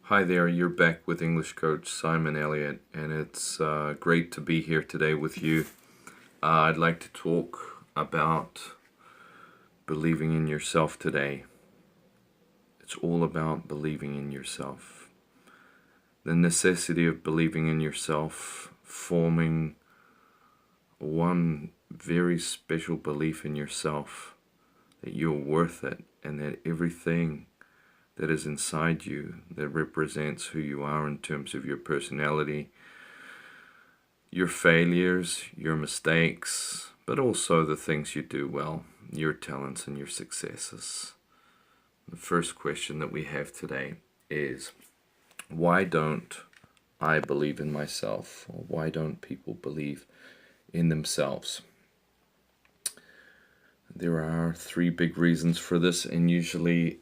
Hi there, you're back with English coach Simon Elliott, and it's great to be here today with you. I'd like to talk about believing in yourself today. It's all about believing in yourself. The necessity of believing in yourself, forming one very special belief in yourself that you're worth it and that everything that is inside you that represents who you are in terms of your personality, your failures, your mistakes, but also the things you do well, your talents and your successes. The first question that we have today is, why don't I believe in myself? Or why don't people believe in themselves? There are three big reasons for this, and usually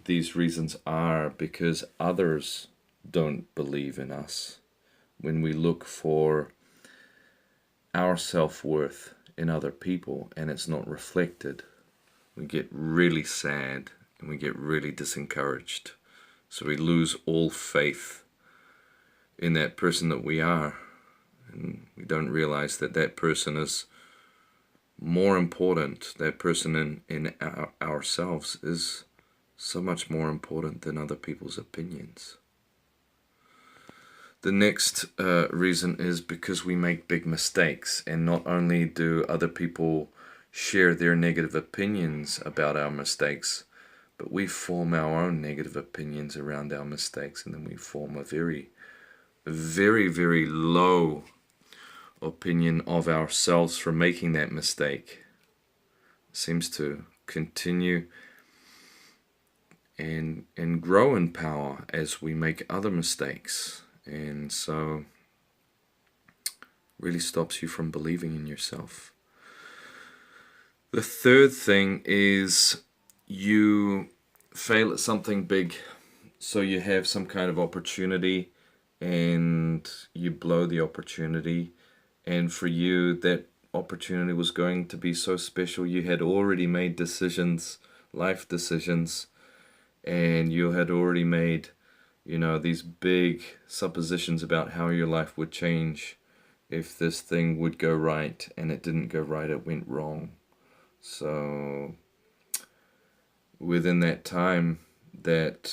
these reasons are because others don't believe in us. When we look for our self-worth in other people and it's not reflected, we get really sad and we get really disencouraged. So we lose all faith in that person that we are, and we don't realize that that person is more important. That person in ourselves is so much more important than other people's opinions. The next reason is because we make big mistakes, and not only do other people share their negative opinions about our mistakes, but we form our own negative opinions around our mistakes, and then we form a very, very low opinion of ourselves for making that mistake. It seems to continue and grow in power as we make other mistakes, and so really stops you from believing in yourself. The third thing is you fail at something big, so you have some kind of opportunity and you blow the opportunity, and for you that opportunity was going to be so special. You had already made decisions, life decisions, and you had already made, these big suppositions about how your life would change if this thing would go right, and it didn't go right, it went wrong. So within that time that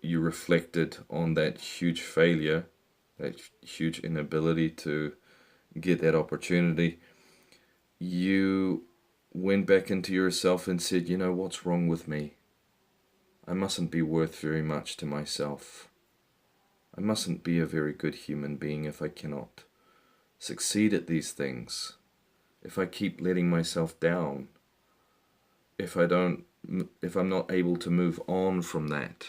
you reflected on that huge failure, that huge inability to get that opportunity, you went back into yourself and said, what's wrong with me? I mustn't be worth very much to myself. I mustn't be a very good human being if I cannot succeed at these things, if I keep letting myself down, if I'm not able to move on from that.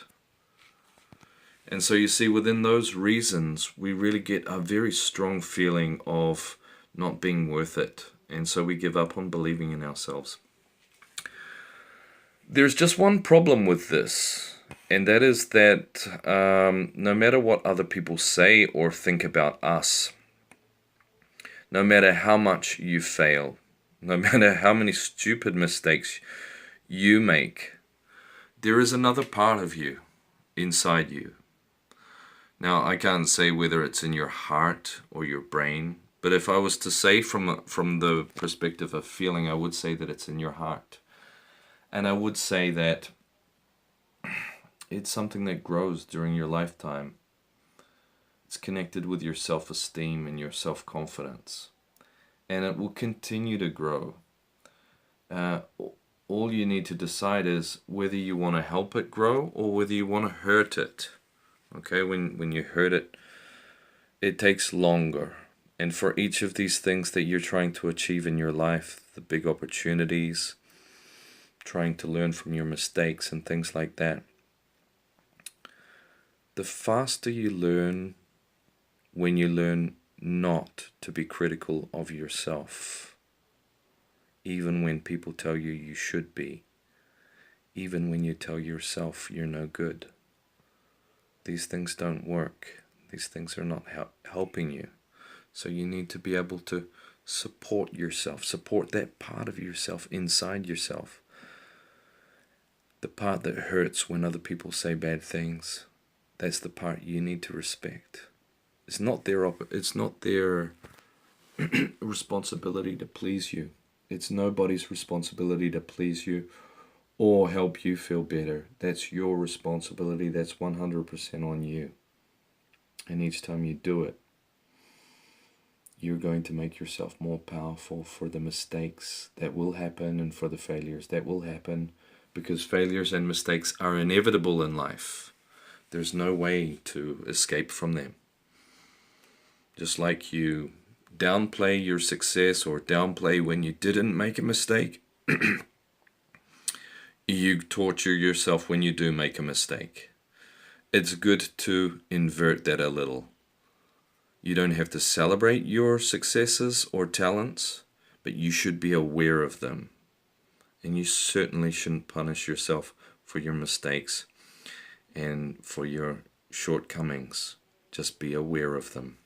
And so you see, within those reasons, we really get a very strong feeling of not being worth it. And so we give up on believing in ourselves. There's just one problem with this, and that is that no matter what other people say or think about us, no matter how much you fail, no matter how many stupid mistakes you make, there is another part of you inside you. Now, I can't say whether it's in your heart or your brain, but if I was to say from the perspective of feeling, I would say that it's in your heart. And I would say that it's something that grows during your lifetime. It's connected with your self-esteem and your self-confidence. And it will continue to grow. All you need to decide is whether you want to help it grow or whether you want to hurt it. Okay, when you hurt it, it takes longer. And for each of these things that you're trying to achieve in your life, the big opportunities, trying to learn from your mistakes and things like that, the faster you learn when you learn not to be critical of yourself, even when people tell you you should be, even when you tell yourself you're no good. These things don't work. These things are not helping you. So you need to be able to support yourself, support that part of yourself inside yourself. The part that hurts when other people say bad things. That's the part you need to respect. It's not their responsibility to please you. It's nobody's responsibility to please you or help you feel better. That's your responsibility. That's 100% on you. And each time you do it, you're going to make yourself more powerful for the mistakes that will happen and for the failures that will happen, because failures and mistakes are inevitable in life. There's no way to escape from them. Just like you downplay your success or downplay when you didn't make a mistake, you torture yourself when you do make a mistake. It's good to invert that a little. You don't have to celebrate your successes or talents, but you should be aware of them. And you certainly shouldn't punish yourself for your mistakes and for your shortcomings. Just be aware of them.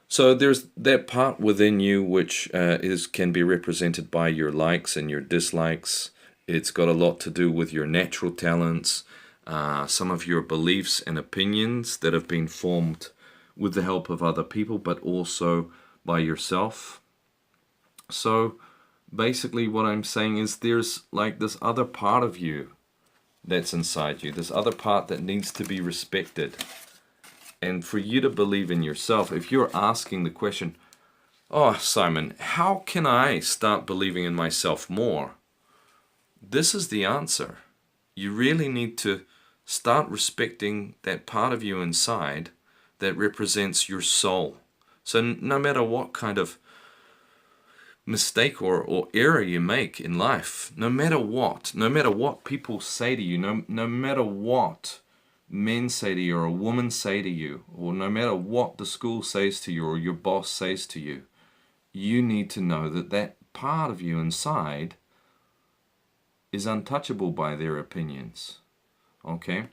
So there's that part within you which can be represented by your likes and your dislikes. It's got a lot to do with your natural talents, some of your beliefs and opinions that have been formed with the help of other people, but also by yourself. So basically what I'm saying is there's like this other part of you that's inside you, this other part that needs to be respected. And for you to believe in yourself, if you're asking the question, oh, Simon, how can I start believing in myself more? This is the answer. You really need to start respecting that part of you inside that represents your soul. So no matter what kind of mistake or error you make in life, no matter what people say to you, no matter what men say to you or a woman say to you, or no matter what the school says to you or your boss says to you, you need to know that that part of you inside is untouchable by their opinions. Okay?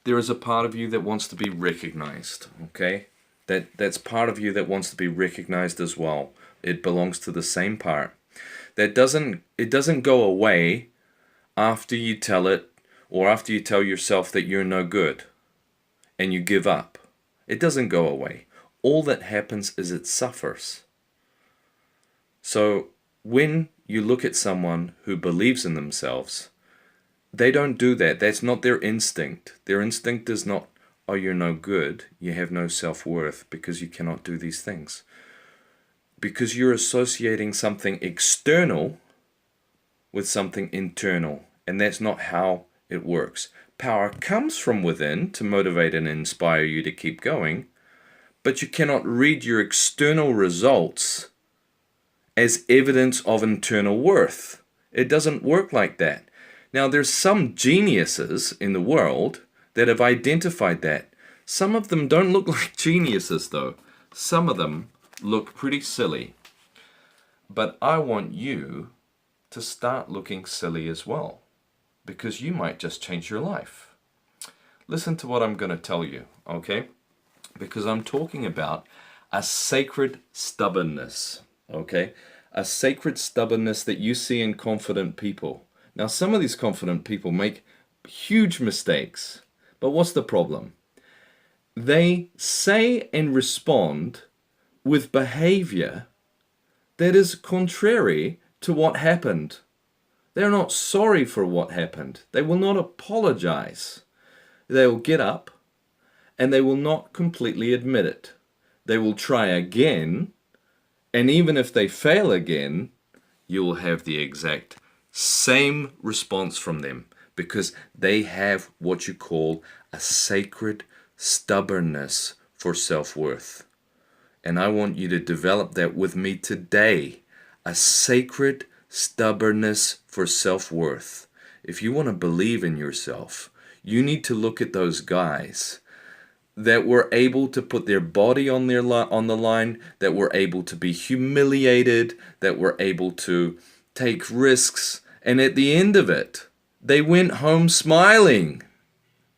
There is a part of you that wants to be recognized. Okay? That's part of you that wants to be recognized as well. It belongs to the same part. It doesn't go away after you tell it, or after you tell yourself that you're no good and you give up. It doesn't go away. All that happens is it suffers. So when you look at someone who believes in themselves, they don't do that. That's not their instinct. Their instinct is not, oh, you're no good, you have no self-worth because you cannot do these things. Because you're associating something external with something internal, and that's not how it works. Power comes from within to motivate and inspire you to keep going, but you cannot read your external results as evidence of internal worth. It doesn't work like that. Now, there's some geniuses in the world that have identified that. Some of them don't look like geniuses, though. Some of them look pretty silly. But I want you to start looking silly as well, because you might just change your life. Listen to what I'm going to tell you, okay? Because I'm talking about a sacred stubbornness, okay? A sacred stubbornness that you see in confident people. Now, some of these confident people make huge mistakes, but what's the problem? They say and respond with behavior that is contrary to what happened. They're not sorry for what happened. They will not apologize. They will get up and they will not completely admit it. They will try again, and even if they fail again, you will have the exact same response from them, because they have what you call a sacred stubbornness for self-worth. And I want you to develop that with me today. A sacred stubbornness for self-worth. If you want to believe in yourself, you need to look at those guys that were able to put their body on the line, that were able to be humiliated, that were able to take risks, and at the end of it, they went home smiling.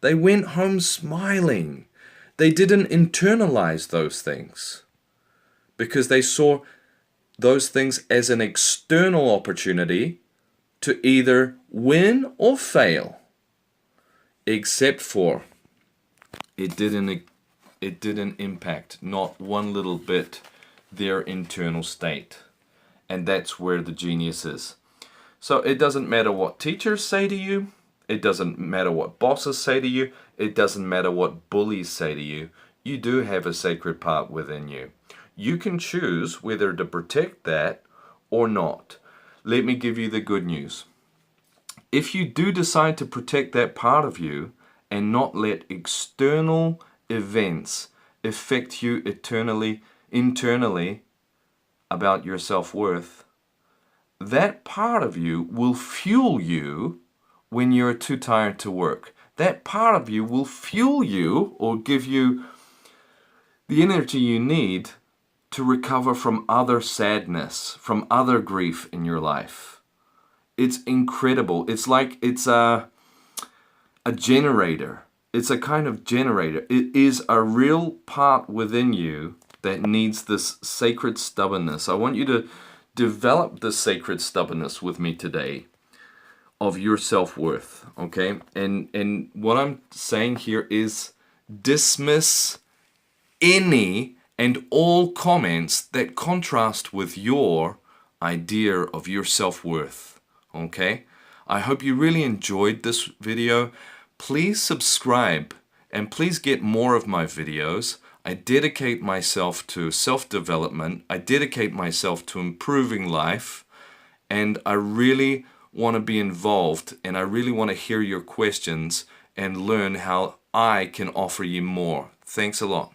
They went home smiling. They didn't internalize those things because they saw those things as an external opportunity to either win or fail. except for it didn't impact not one little bit their internal state. And that's where the genius is. So it doesn't matter what teachers say to you, it doesn't matter what bosses say to you, it doesn't matter what bullies say to you. You do have a sacred part within you. You can choose whether to protect that or not. Let me give you the good news. If you do decide to protect that part of you and not let external events affect you internally about your self-worth, that part of you will fuel you when you're too tired to work. That part of you will fuel you or give you the energy you need to recover from other sadness, from other grief in your life. It's incredible. It's like it's a generator. It's a kind of generator. It is a real part within you that needs this sacred stubbornness. I want you to develop this sacred stubbornness with me today of your self-worth, okay? And what I'm saying here is dismiss any and all comments that contrast with your idea of your self-worth, okay? I hope you really enjoyed this video. Please subscribe and please get more of my videos. I dedicate myself to self-development. I dedicate myself to improving life. And I really want to be involved and I really want to hear your questions and learn how I can offer you more. Thanks a lot.